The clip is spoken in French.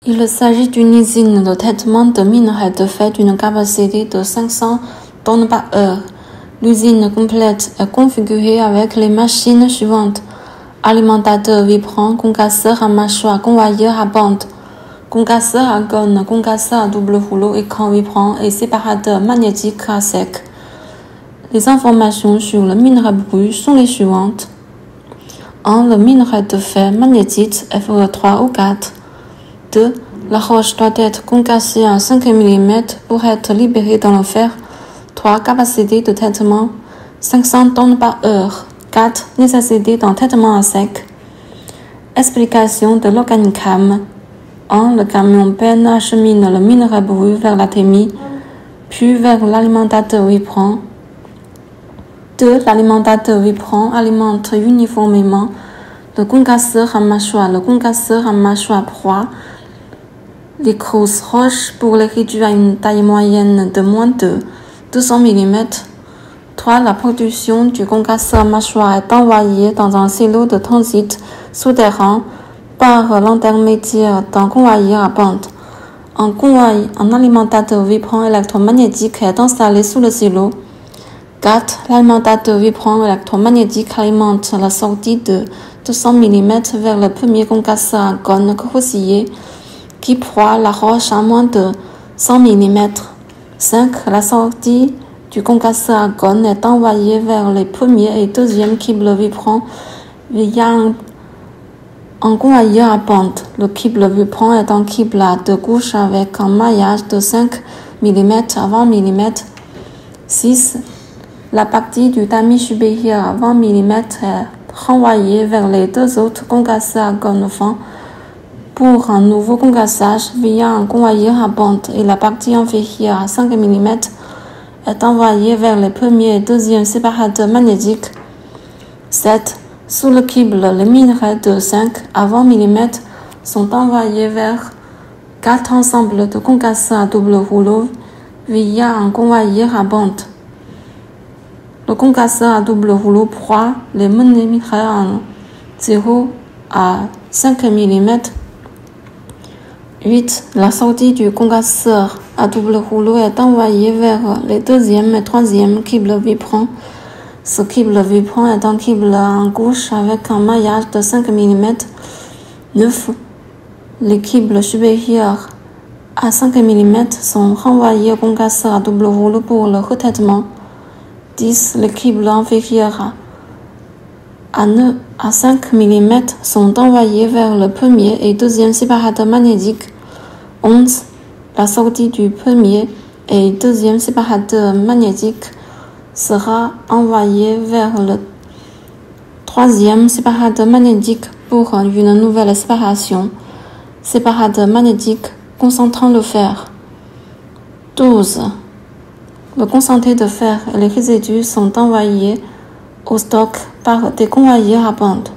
Il s'agit d'une usine de traitement de minerais de fer d'une capacité de 500 tonnes par heure. L'usine complète est configurée avec les machines suivantes: alimentateur vibrant, concasseur à mâchoire, convoyeur à bande, concasseur à gonne, concasseur à double rouleau, écran vibrant et séparateur magnétique à sec. Les informations sur le minerai brut sont les suivantes. 1. Le minerai de fer magnétite Fe3 ou 4. 2. La roche doit être concassée à 5 mm pour être libérée dans le fer. 3. Capacité de traitement 500 tonnes par heure. 4. Nécessité d'un traitement à sec. Explication de l'organicam. 1. Le camion peine achemine le minerai brut vers la thémie, puis vers l'alimentateur vibrant. 2. L'alimentateur vibrant alimente uniformément le concasseur à mâchoire. Le concasseur à mâchoire broie les grosses roches pour les réduire à une taille moyenne de moins de 200 mm. 3. La production du concasseur à mâchoire est envoyée dans un silo de transit souterrain par l'intermédiaire d'un convoyeur à bande. Un alimentateur vibrant électromagnétique est installé sous le silo. 4. L'alimentateur vibrant électromagnétique alimente la sortie de 200 mm vers le premier concasseur à gonne grossillé qui broie la roche à moins de 100 mm. 5. La sortie du concasseur à gonne est envoyée vers les premiers et deuxièmes câbles vibrants via un convoyeur à bande. Le câble vibrant est un câble à deux couches avec un maillage de 5 mm à 20 mm. 6. La partie du tamis supérieur à 20 mm est renvoyée vers les deux autres concasseurs à gonne fin pour un nouveau concassage via un convoyeur à bande, et la partie inférieure à 5 mm est envoyée vers les premiers et deuxièmes séparateurs magnétiques. 7. Sous le câble, les minerais de 5 à 20 mm sont envoyés vers 4 ensembles de concasseurs à double rouleau via un convoyeur à bande. Le concasseur à double rouleau broie les minerais en 0 à 5 mm. 8. La sortie du concasseur à double rouleau est envoyée vers les deuxième et troisième câbles vibrants. Ce câble vibrant est un câble en gauche avec un maillage de 5 mm. 9. Les câbles supérieurs à 5 mm sont renvoyés au concasseur à double rouleau pour le retraitement. 10. Les câbles inférieurs à 5 mm sont envoyés vers le premier et deuxième séparateur magnétique. 11. La sortie du premier et deuxième séparateur magnétique sera envoyée vers le troisième séparateur magnétique pour une nouvelle séparation. Séparateur magnétique concentrant le fer. 12. Le concentré de fer et les résidus sont envoyés au stock par des convoyeurs à bande.